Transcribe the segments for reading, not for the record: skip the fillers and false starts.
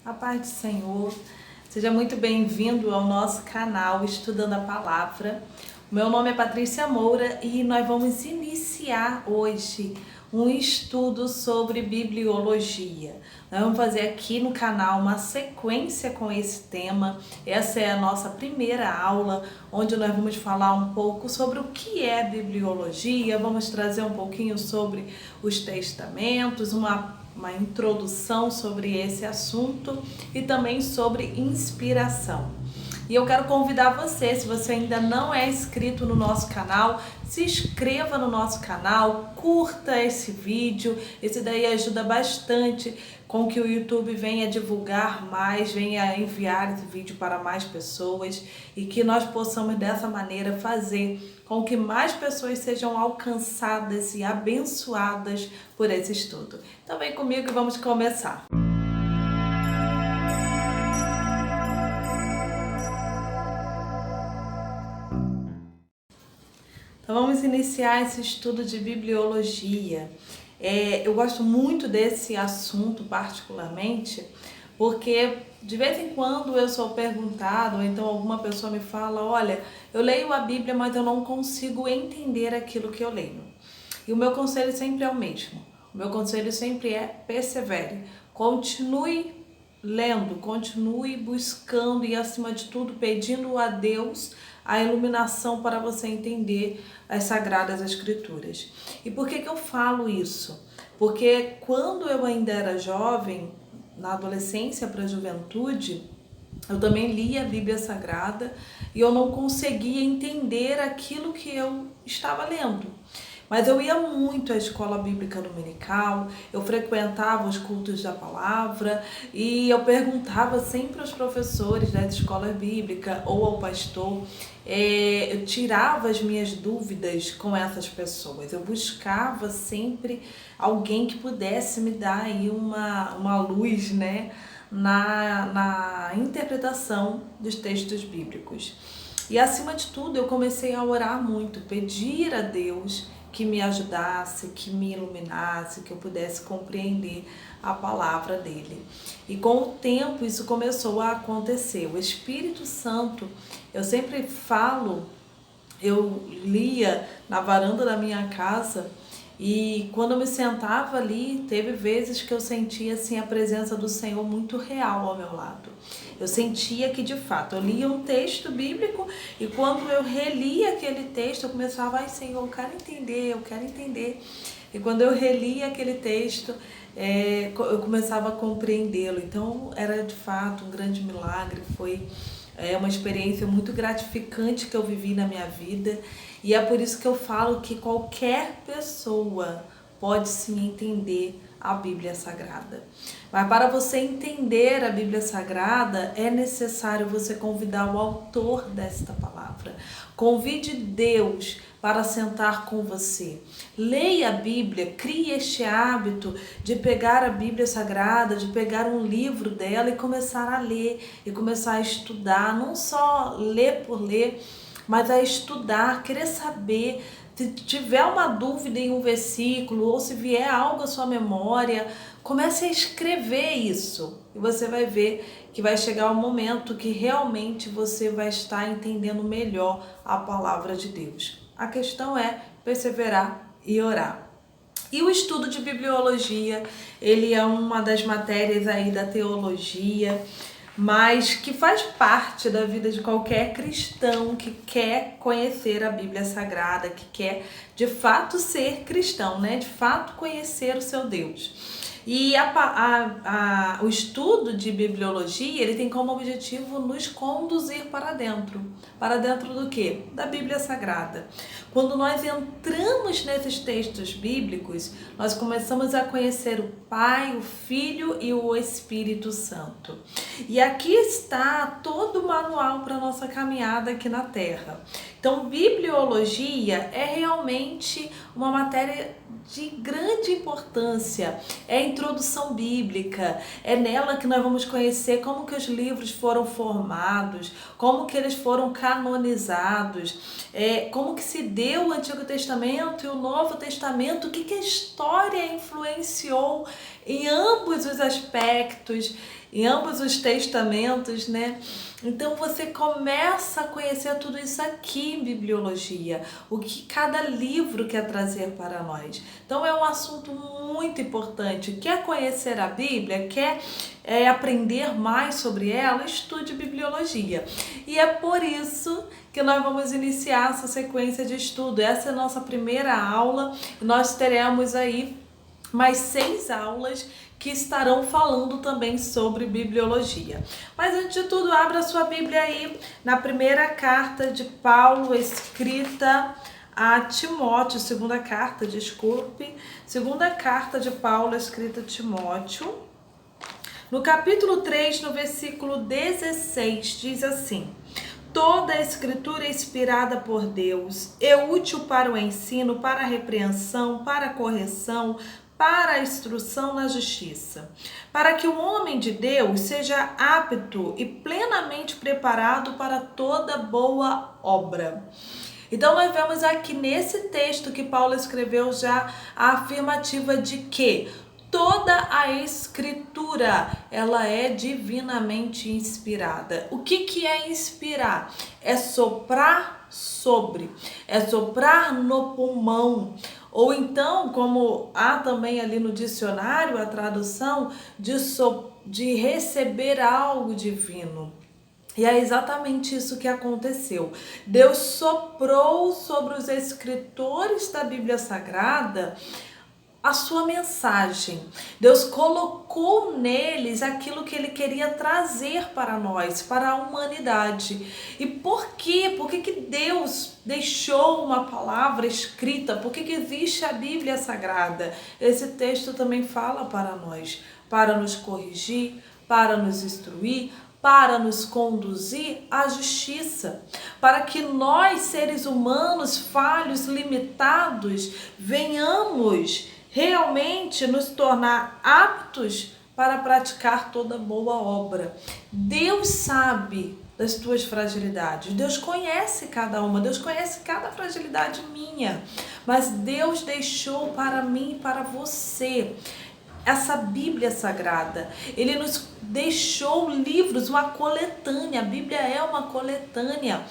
A paz do Senhor, seja muito bem-vindo ao nosso canal Estudando a Palavra. O meu nome é Patrícia Moura e nós vamos iniciar hoje um estudo sobre bibliologia. Nós vamos fazer aqui no canal uma sequência com esse tema. Essa é a nossa primeira aula, onde nós vamos falar um pouco sobre o que é bibliologia, vamos trazer um pouquinho sobre os testamentos, uma introdução sobre esse assunto e também sobre inspiração. E eu quero convidar você, se você ainda não é inscrito no nosso canal, se inscreva no nosso canal, curta esse vídeo, esse daí ajuda bastante com que o YouTube venha divulgar mais, venha enviar esse vídeo para mais pessoas e que nós possamos dessa maneira fazer com que mais pessoas sejam alcançadas e abençoadas por esse estudo. Então vem comigo e vamos começar. Então vamos iniciar esse estudo de bibliologia. Eu gosto muito desse assunto particularmente, porque de vez em quando eu sou perguntado, ou então alguma pessoa me fala, olha, eu leio a Bíblia, mas eu não consigo entender aquilo que eu leio. E o meu conselho sempre é o mesmo. O meu conselho sempre é persevere, continue lendo, continue buscando e, acima de tudo, pedindo a Deus a iluminação para você entender as Sagradas Escrituras. E por que eu falo isso? Porque quando eu ainda era jovem, na adolescência para a juventude, eu também lia a Bíblia Sagrada e eu não conseguia entender aquilo que eu estava lendo. Mas eu ia muito à escola bíblica dominical, eu frequentava os cultos da palavra e eu perguntava sempre aos professores das escolas bíblicas ou ao pastor, eu tirava as minhas dúvidas com essas pessoas, eu buscava sempre alguém que pudesse me dar aí uma luz, né, na interpretação dos textos bíblicos. E acima de tudo eu comecei a orar muito, pedir a Deus que me ajudasse, que me iluminasse, que eu pudesse compreender a palavra dele. E com o tempo isso começou a acontecer. O Espírito Santo, eu sempre falo, eu lia na varanda da minha casa e quando eu me sentava ali, teve vezes que eu sentia assim a presença do Senhor muito real ao meu lado. Eu sentia que de fato, eu lia um texto bíblico e quando eu relia aquele texto, eu começava, ai Senhor, eu quero entender. E quando eu relia aquele texto, eu começava a compreendê-lo. Então era de fato um grande milagre, foi uma experiência muito gratificante que eu vivi na minha vida. E é por isso que eu falo que qualquer pessoa pode sim entender a Bíblia Sagrada. Mas para você entender a Bíblia Sagrada, é necessário você convidar o autor desta palavra. Convide Deus para sentar com você. Leia a Bíblia, crie este hábito de pegar a Bíblia Sagrada, de pegar um livro dela e começar a ler, e começar a estudar, não só ler por ler, mas a estudar, querer saber. Se tiver uma dúvida em um versículo ou se vier algo à sua memória, comece a escrever isso e você vai ver que vai chegar um momento que realmente você vai estar entendendo melhor a palavra de Deus. A questão é perseverar e orar. E o estudo de bibliologia, ele é uma das matérias aí da teologia, mas que faz parte da vida de qualquer cristão que quer conhecer a Bíblia Sagrada, que quer de fato ser cristão, né? De fato conhecer o seu Deus. E o estudo de bibliologia, ele tem como objetivo nos conduzir para dentro. Para dentro do quê? Da Bíblia Sagrada. Quando nós entramos nesses textos bíblicos, nós começamos a conhecer o Pai, o Filho e o Espírito Santo. E aqui está todo o manual para a nossa caminhada aqui na Terra. Então, bibliologia é realmente uma matéria de grande importância, é a introdução bíblica, é nela que nós vamos conhecer como que os livros foram formados, como que eles foram canonizados, como que se deu o Antigo Testamento e o Novo Testamento, o que a história influenciou em ambos os aspectos. em ambos os testamentos, né? Então você começa a conhecer tudo isso aqui em bibliologia, o que cada livro quer trazer para nós. Então é um assunto muito importante. Quer conhecer a Bíblia? Quer aprender mais sobre ela? Estude bibliologia. E é por isso que nós vamos iniciar essa sequência de estudo. Essa é a nossa primeira aula. Nós teremos aí mais 6 aulas que estarão falando também sobre bibliologia. Mas antes de tudo, abra sua Bíblia aí na primeira carta de Paulo, escrita a Timóteo, segunda carta de Paulo, escrita a Timóteo. No capítulo 3, no versículo 16, diz assim: toda a escritura é inspirada por Deus, é útil para o ensino, para a repreensão, para a correção, para a instrução na justiça, para que o homem de Deus seja apto e plenamente preparado para toda boa obra. Então nós vemos aqui nesse texto que Paulo escreveu já a afirmativa de que toda a escritura, ela é divinamente inspirada. O que é inspirar? É soprar sobre, é soprar no pulmão. Ou então, como há também ali no dicionário a tradução de receber algo divino. E é exatamente isso que aconteceu. Deus soprou sobre os escritores da Bíblia Sagrada a sua mensagem. Deus colocou neles aquilo que Ele queria trazer para nós, para a humanidade. E por quê? Por que Deus deixou uma palavra escrita? Por que existe a Bíblia Sagrada? Esse texto também fala para nós, para nos corrigir, para nos instruir, para nos conduzir à justiça, para que nós, seres humanos, falhos, limitados, venhamos realmente nos tornar aptos para praticar toda boa obra. Deus sabe das tuas fragilidades, Deus conhece cada uma, Deus conhece cada fragilidade minha, mas Deus deixou para mim e para você essa Bíblia Sagrada. Ele nos deixou livros, uma coletânea. A Bíblia é uma coletânea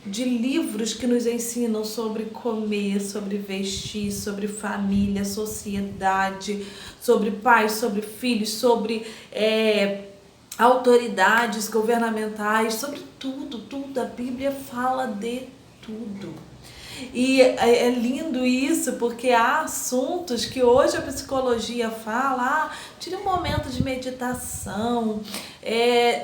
de livros que nos ensinam sobre comer, sobre vestir, sobre família, sociedade, sobre pais, sobre filhos, sobre autoridades governamentais, sobre tudo. A Bíblia fala de tudo. E é lindo isso, porque há assuntos que hoje a psicologia fala, tire um momento de meditação,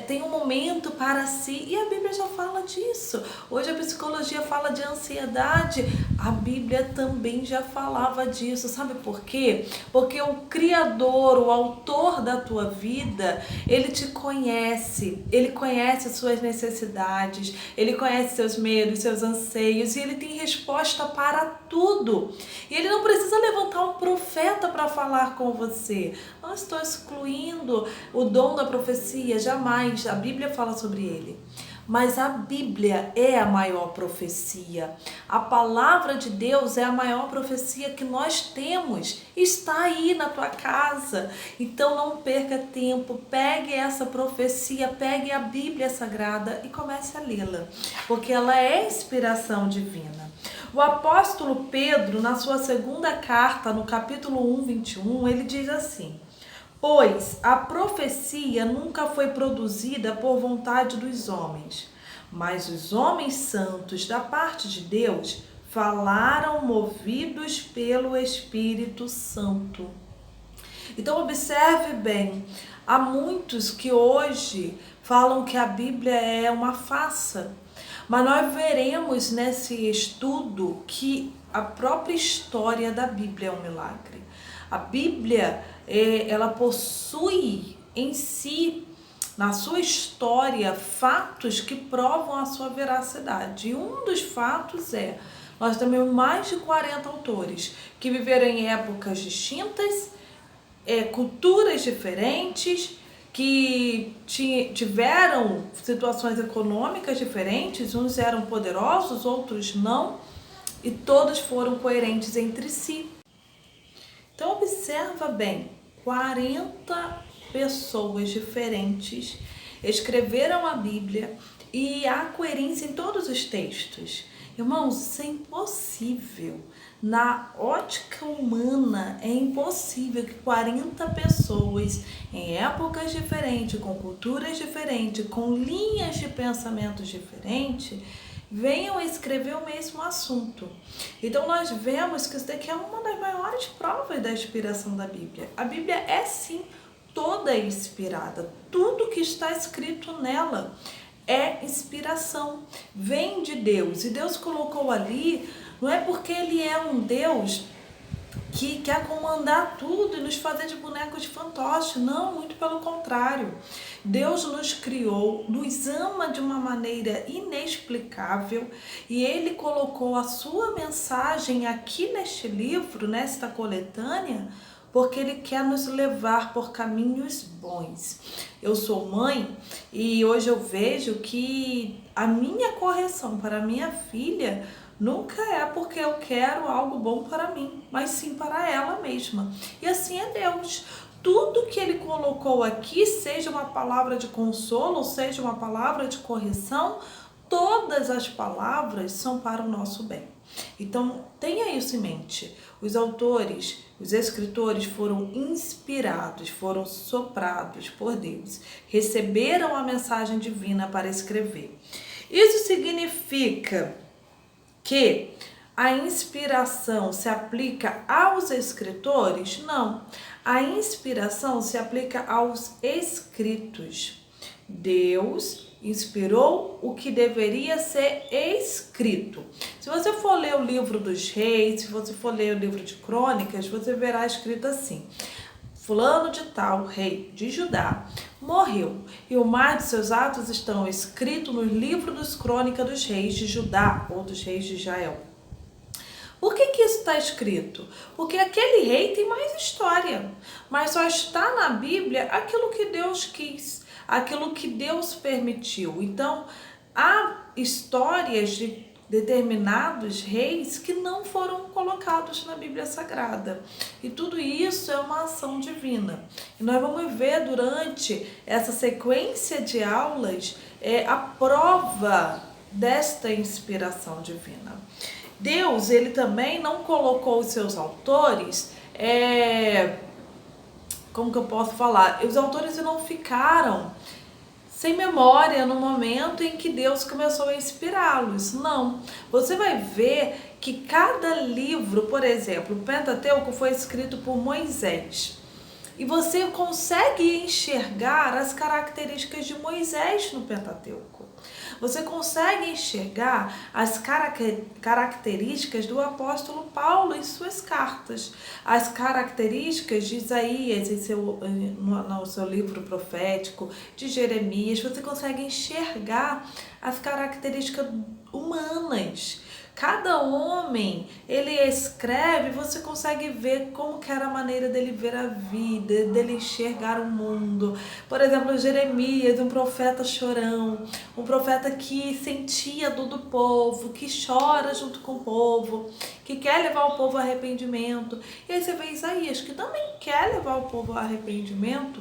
tem um momento para si, e a Bíblia já fala disso. Hoje a psicologia fala de ansiedade, a Bíblia também já falava disso. Sabe por quê? Porque o Criador, o autor da tua vida, ele te conhece, ele conhece suas necessidades, ele conhece seus medos, seus anseios, e ele tem resposta para tudo. E ele não precisa levantar um profeta para falar com você. Não estou excluindo o dom da profecia, jamais. A Bíblia fala sobre ele. Mas a Bíblia é a maior profecia. A palavra de Deus é a maior profecia que nós temos. Está aí na tua casa. Então não perca tempo. Pegue essa profecia, pegue a Bíblia Sagrada e comece a lê-la, porque ela é inspiração divina. O apóstolo Pedro, na sua segunda carta, no capítulo 1, 21, ele diz assim: pois a profecia nunca foi produzida por vontade dos homens, mas os homens santos da parte de Deus falaram movidos pelo Espírito Santo. Então observe bem, há muitos que hoje falam que a Bíblia é uma farsa, mas nós veremos nesse estudo que a própria história da Bíblia é um milagre. A Bíblia, ela possui em si, na sua história, fatos que provam a sua veracidade. E um dos fatos nós temos mais de 40 autores que viveram em épocas distintas, culturas diferentes, que tiveram situações econômicas diferentes, uns eram poderosos, outros não, e todos foram coerentes entre si. Então observa bem, 40 pessoas diferentes escreveram a Bíblia e há coerência em todos os textos. Irmãos, isso é impossível. Na ótica humana, é impossível que 40 pessoas, em épocas diferentes, com culturas diferentes, com linhas de pensamentos diferentes, venham escrever o mesmo assunto. Então nós vemos que isso daqui é uma das maiores provas da inspiração da Bíblia. A Bíblia é sim toda inspirada. Tudo que está escrito nela é inspiração, vem de Deus. E Deus colocou ali, não é porque Ele é um Deus que quer comandar tudo e nos fazer de bonecos de fantoche. Não, muito pelo contrário. Deus nos criou, nos ama de uma maneira inexplicável e Ele colocou a sua mensagem aqui neste livro, nesta coletânea, porque Ele quer nos levar por caminhos bons. Eu sou mãe e hoje eu vejo que a minha correção para a minha filha nunca é porque eu quero algo bom para mim, mas sim para ela mesma. E assim é Deus. Tudo que Ele colocou aqui, seja uma palavra de consolo, seja uma palavra de correção, todas as palavras são para o nosso bem. Então, tenha isso em mente. Os autores, os escritores foram inspirados, foram soprados por Deus, receberam a mensagem divina para escrever. Isso significa que a inspiração se aplica aos escritores? Não. A inspiração se aplica aos escritos. Deus inspirou o que deveria ser escrito. Se você for ler o livro dos reis, se você for ler o livro de crônicas, você verá escrito assim: fulano de tal, rei de Judá, morreu, e o mais de seus atos estão escritos no livro dos crônicas dos reis de Judá ou dos reis de Israel. Por que isso está escrito? Porque aquele rei tem mais história, mas só está na Bíblia aquilo que Deus quis, aquilo que Deus permitiu. Então, há histórias de determinados reis que não foram colocados na Bíblia Sagrada. E tudo isso é uma ação divina. E nós vamos ver durante essa sequência de aulas a prova desta inspiração divina. Deus, Ele também não colocou os seus autores, como que eu posso falar? Os autores não ficaram sem memória no momento em que Deus começou a inspirá-los. Não. Você vai ver que cada livro, por exemplo, o Pentateuco foi escrito por Moisés. E você consegue enxergar as características de Moisés no Pentateuco. Você consegue enxergar as características do apóstolo Paulo em suas cartas, as características de Isaías no seu livro profético, de Jeremias. Você consegue enxergar as características humanas. Cada homem, ele escreve, você consegue ver como que era a maneira dele ver a vida, dele enxergar o mundo. Por exemplo, Jeremias, um profeta chorão, um profeta que sentia dor do povo, que chora junto com o povo, que quer levar o povo ao arrependimento. E aí você vê Isaías, que também quer levar o povo ao arrependimento,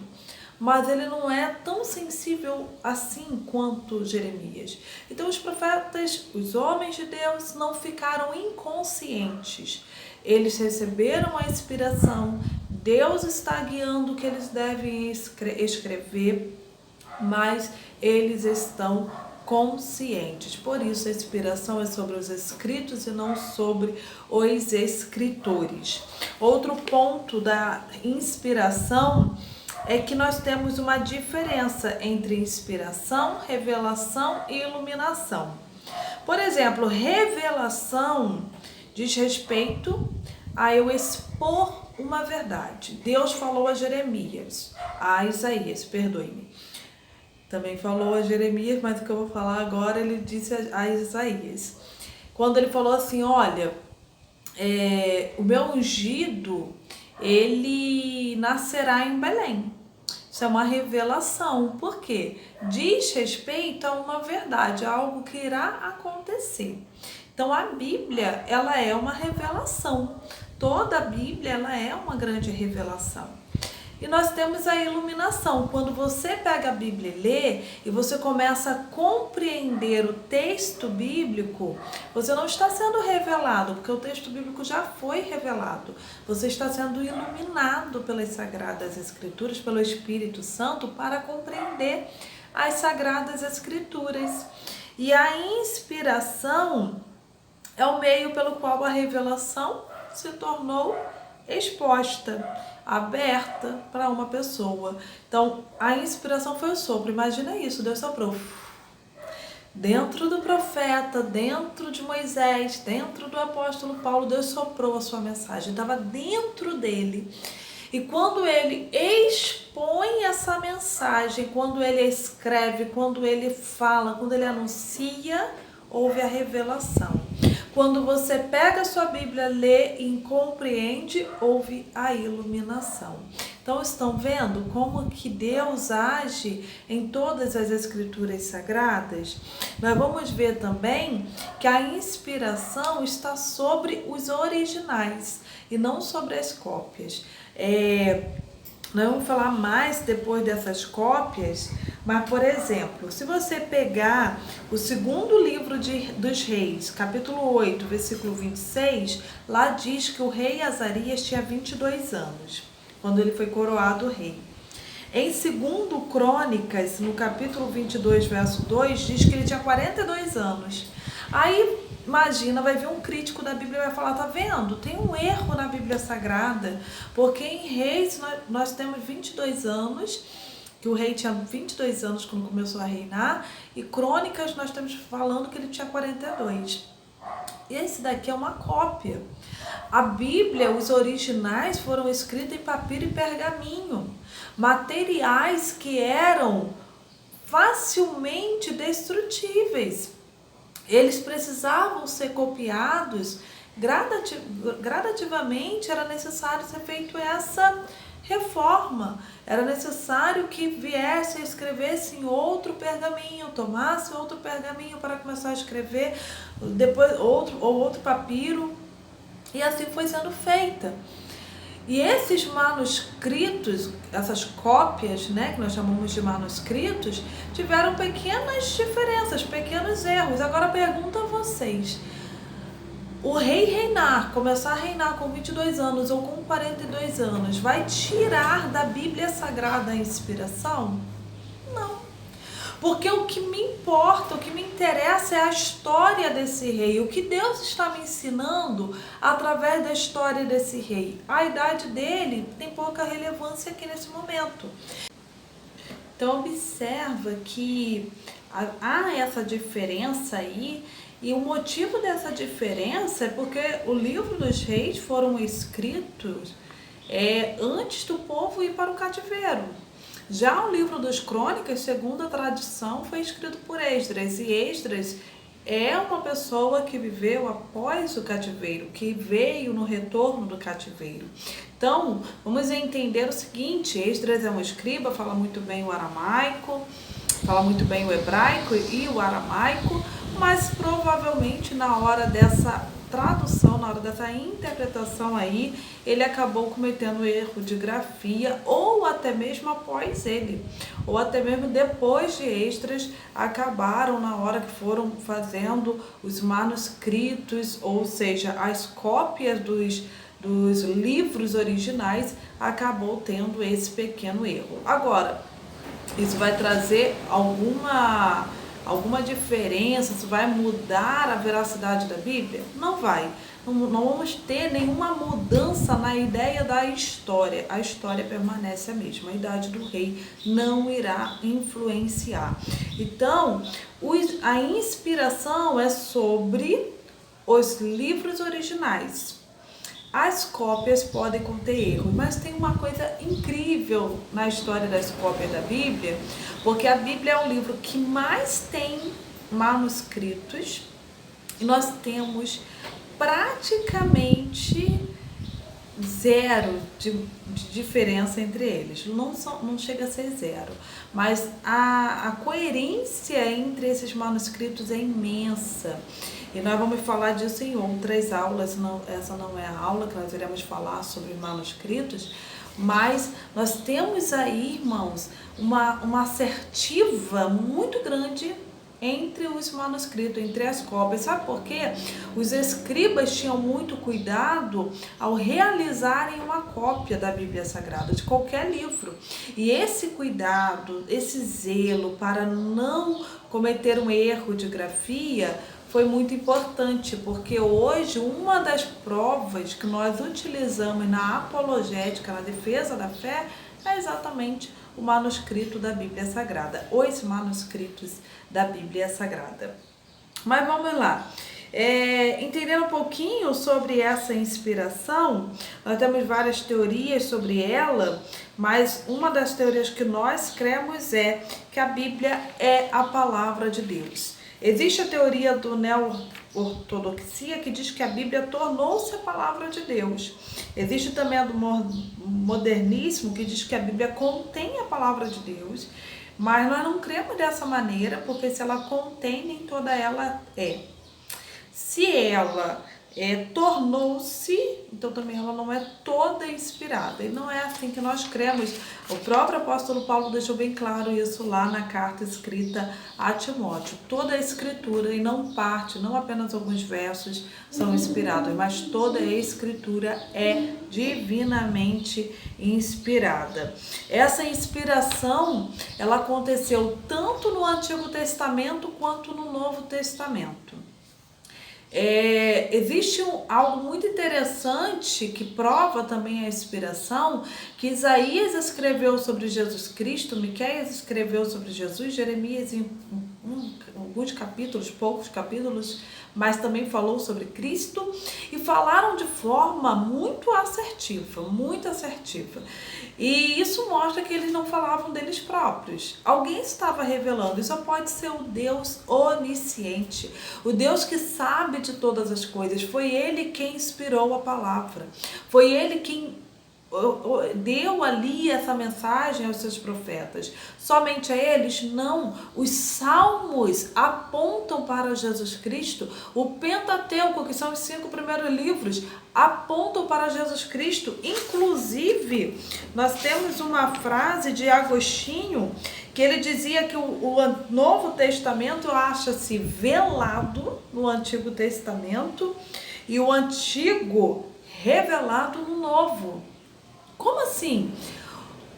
mas ele não é tão sensível assim quanto Jeremias. Então os profetas, os homens de Deus, não ficaram inconscientes. Eles receberam a inspiração, Deus está guiando o que eles devem escrever, mas eles estão conscientes. Por isso a inspiração é sobre os escritos e não sobre os escritores. Outro ponto da inspiração é que nós temos uma diferença entre inspiração, revelação e iluminação. Por exemplo, revelação diz respeito a eu expor uma verdade. Deus falou a Jeremias, a Isaías, perdoe-me. Também falou a Jeremias, mas o que eu vou falar agora, ele disse a Isaías. Quando ele falou assim, olha, o meu ungido, ele nascerá em Belém. Isso é uma revelação. Por quê? Diz respeito a uma verdade, a algo que irá acontecer. Então a Bíblia, ela é uma revelação. Toda a Bíblia, ela é uma grande revelação. E nós temos a iluminação. Quando você pega a Bíblia e lê, e você começa a compreender o texto bíblico, você não está sendo revelado, porque o texto bíblico já foi revelado. Você está sendo iluminado pelas Sagradas Escrituras, pelo Espírito Santo, para compreender as Sagradas Escrituras. E a inspiração é o meio pelo qual a revelação se tornou exposta, aberta para uma pessoa. Então, a inspiração foi o sopro. Imagina isso, Deus soprou dentro do profeta, dentro de Moisés, dentro do apóstolo Paulo. Deus soprou a sua mensagem, estava dentro dele. E quando ele expõe essa mensagem, quando ele escreve, quando ele fala, quando ele anuncia, houve a revelação. Quando você pega a sua Bíblia, lê e compreende, houve a iluminação. Então, estão vendo como que Deus age em todas as Escrituras Sagradas? Nós vamos ver também que a inspiração está sobre os originais e não sobre as cópias. Nós vamos falar mais depois dessas cópias, mas, por exemplo, se você pegar o segundo livro dos Reis, capítulo 8, versículo 26, lá diz que o rei Azarias tinha 22 anos, quando ele foi coroado rei. Em 2 Crônicas, no capítulo 22, verso 2, diz que ele tinha 42 anos. Aí, imagina, vai vir um crítico da Bíblia e vai falar, tá vendo? Tem um erro na Bíblia Sagrada, porque em Reis nós temos 22 anos, que o rei tinha 22 anos quando começou a reinar, e Crônicas nós estamos falando que ele tinha 42. Esse daqui é uma cópia. A Bíblia, os originais foram escritos em papiro e pergaminho, materiais que eram facilmente destrutíveis. Eles precisavam ser copiados gradativamente, era necessário ser feito essa reforma, era necessário que viesse e escrevesse em outro pergaminho, tomasse outro pergaminho para começar a escrever, depois outro papiro, e assim foi sendo feita. E esses manuscritos, essas cópias, né, que nós chamamos de manuscritos, tiveram pequenas diferenças, pequenos erros. Agora pergunto a vocês, o rei começar a reinar com 22 anos ou com 42 anos, vai tirar da Bíblia Sagrada a inspiração? Não. Porque o que me importa, o que me interessa é a história desse rei, o que Deus está me ensinando através da história desse rei. A idade dele tem pouca relevância aqui nesse momento. Então observa que há essa diferença aí, e o motivo dessa diferença é porque o livro dos reis foram escritos antes do povo ir para o cativeiro. Já o livro dos Crônicas, segundo a tradição, foi escrito por Esdras, e Esdras é uma pessoa que viveu após o cativeiro, que veio no retorno do cativeiro. Então, vamos entender o seguinte, Esdras é um escriba, fala muito bem o aramaico, fala muito bem o hebraico e o aramaico, mas provavelmente na hora dessa tradução, na hora dessa interpretação aí, ele acabou cometendo erro de grafia, ou até mesmo após ele, ou até mesmo depois de Esdras, acabaram na hora que foram fazendo os manuscritos, ou seja, as cópias dos livros originais, acabou tendo esse pequeno erro. Agora, isso vai trazer alguma diferença? Isso vai mudar a veracidade da Bíblia? Não vai. Não vamos ter nenhuma mudança na ideia da história. A história permanece a mesma. A idade do rei não irá influenciar. Então, a inspiração é sobre os livros originais. As cópias podem conter erros, mas tem uma coisa incrível na história das cópias da Bíblia, porque a Bíblia é o livro que mais tem manuscritos e nós temos praticamente zero de diferença entre eles. Não chega a ser zero, mas a coerência entre esses manuscritos é imensa. E nós vamos falar disso em outras aulas, essa não é a aula que nós iremos falar sobre manuscritos, mas nós temos aí, irmãos, uma assertiva muito grande entre os manuscritos, entre as cópias. Sabe por quê? Os escribas tinham muito cuidado ao realizarem uma cópia da Bíblia Sagrada, de qualquer livro. E esse cuidado, esse zelo para não cometer um erro de grafia foi muito importante, porque hoje uma das provas que nós utilizamos na apologética, na defesa da fé, é exatamente o manuscrito da Bíblia Sagrada, os manuscritos da Bíblia Sagrada. Mas vamos lá, entender um pouquinho sobre essa inspiração. Nós temos várias teorias sobre ela, mas uma das teorias que nós cremos é que a Bíblia é a palavra de Deus. Existe a teoria do neo-ortodoxia que diz que a Bíblia tornou-se a palavra de Deus. Existe também a do modernismo que diz que a Bíblia contém a palavra de Deus, mas nós não cremos dessa maneira, porque se ela contém, nem toda ela é. Se ela tornou-se, então também ela não é toda inspirada. E não é assim que nós cremos. O próprio apóstolo Paulo deixou bem claro isso lá na carta escrita a Timóteo. Toda a escritura, e não parte, não apenas alguns versos são inspirados, mas toda a escritura é divinamente inspirada. Essa inspiração, ela aconteceu tanto no Antigo Testamento quanto no Novo Testamento. Existe algo muito interessante que prova também a inspiração, que Isaías escreveu sobre Jesus Cristo, Miqueias escreveu sobre Jesus, Jeremias em alguns capítulos, poucos capítulos, mas também falou sobre Cristo, e falaram de forma muito assertiva, muito assertiva. E isso mostra que eles não falavam deles próprios. Alguém estava revelando. Isso pode ser o Deus onisciente, o Deus que sabe de todas as coisas. Foi Ele quem inspirou a palavra. Foi Ele quem deu ali essa mensagem aos seus profetas. Somente a eles? Não. Os salmos apontam para Jesus Cristo. O Pentateuco, que são os 5 primeiros livros, apontam para Jesus Cristo. Inclusive, nós temos uma frase de Agostinho que ele dizia que o Novo Testamento acha-se velado no Antigo Testamento e o Antigo revelado no Novo. Como assim?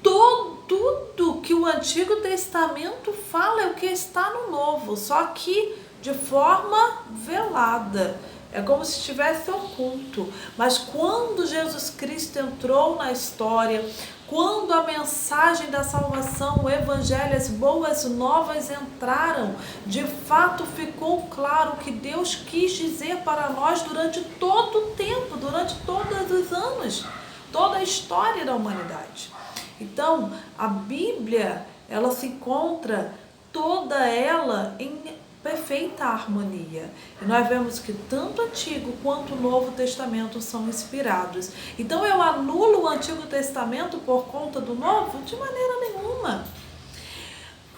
Tudo que o Antigo Testamento fala é o que está no Novo, só que de forma velada. É como se estivesse oculto. Mas quando Jesus Cristo entrou na história, quando a mensagem da salvação, o evangelho, as boas novas entraram, de fato ficou claro o que Deus quis dizer para nós durante todo o tempo, durante todos os anos, toda a história da humanidade. Então, a Bíblia, ela se encontra toda ela em perfeita harmonia. E nós vemos que tanto o Antigo quanto o Novo Testamento são inspirados. Então, eu anulo o Antigo Testamento por conta do Novo? De maneira nenhuma.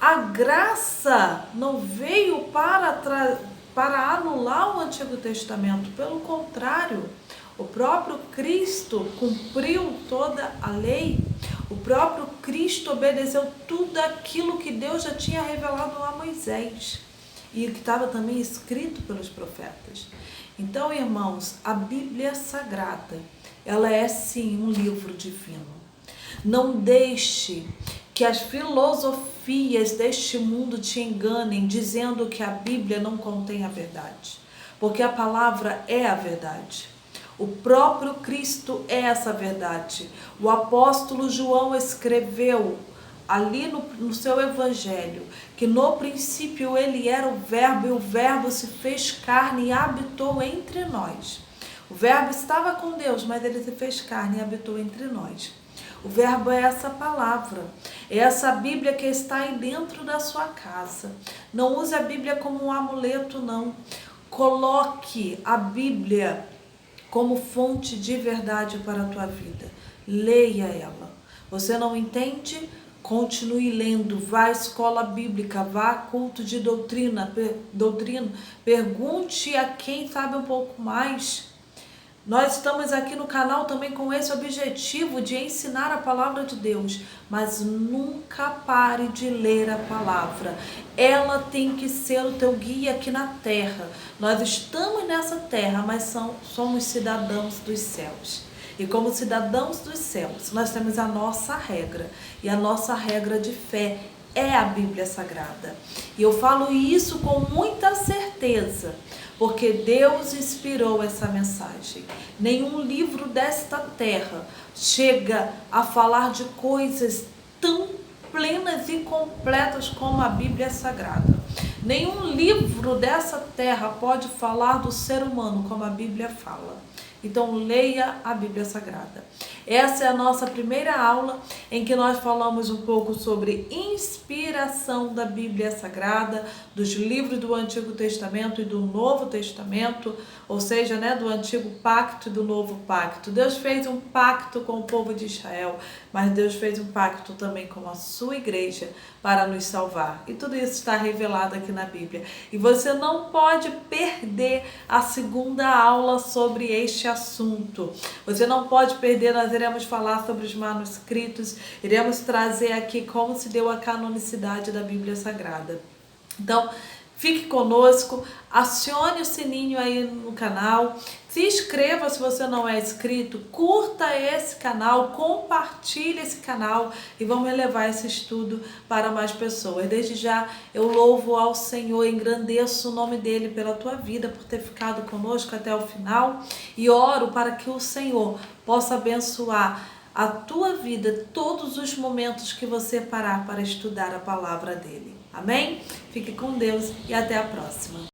A graça não veio para anular o Antigo Testamento. Pelo contrário, o próprio Cristo cumpriu toda a lei. O próprio Cristo obedeceu tudo aquilo que Deus já tinha revelado a Moisés e que estava também escrito pelos profetas. Então, irmãos, a Bíblia Sagrada, ela é sim um livro divino. Não deixe que as filosofias deste mundo te enganem, dizendo que a Bíblia não contém a verdade, porque a palavra é a verdade. O próprio Cristo é essa verdade. O apóstolo João escreveu ali no seu evangelho que no princípio ele era o verbo e o verbo se fez carne e habitou entre nós. O verbo estava com Deus, mas ele se fez carne e habitou entre nós. O verbo é essa palavra, é essa Bíblia que está aí dentro da sua casa. Não use a Bíblia como um amuleto, não. Coloque a Bíblia como fonte de verdade para a tua vida. Leia ela. Você não entende? Continue lendo. Vá à escola bíblica, vá a culto de doutrina. Pergunte a quem sabe um pouco mais. Nós estamos aqui no canal também com esse objetivo de ensinar a palavra de Deus, mas nunca pare de ler a palavra. Ela tem que ser o teu guia aqui na terra. Nós estamos nessa terra, mas somos cidadãos dos céus. E como cidadãos dos céus, nós temos a nossa regra. E a nossa regra de fé é a Bíblia Sagrada. E eu falo isso com muita certeza, porque Deus inspirou essa mensagem. Nenhum livro desta terra chega a falar de coisas tão plenas e completas como a Bíblia Sagrada. Nenhum livro dessa terra pode falar do ser humano como a Bíblia fala. Então leia a Bíblia Sagrada. Essa é a nossa primeira aula em que nós falamos um pouco sobre inspiração da Bíblia Sagrada, dos livros do Antigo Testamento e do Novo Testamento, ou seja, do Antigo Pacto e do Novo Pacto. Deus fez um pacto com o povo de Israel, mas Deus fez um pacto também com a sua igreja para nos salvar. E tudo isso está revelado aqui na Bíblia. E você não pode perder a segunda aula sobre este assunto. Você não pode perder, nós iremos falar sobre os manuscritos, iremos trazer aqui como se deu a canonicidade da Bíblia Sagrada. Então, fique conosco, acione o sininho aí no canal, se inscreva se você não é inscrito, curta esse canal, compartilhe esse canal e vamos levar esse estudo para mais pessoas. Desde já eu louvo ao Senhor, engrandeço o nome dele pela tua vida, por ter ficado conosco até o final e oro para que o Senhor possa abençoar a tua vida, todos os momentos que você parar para estudar a palavra dele. Amém? Fique com Deus e até a próxima.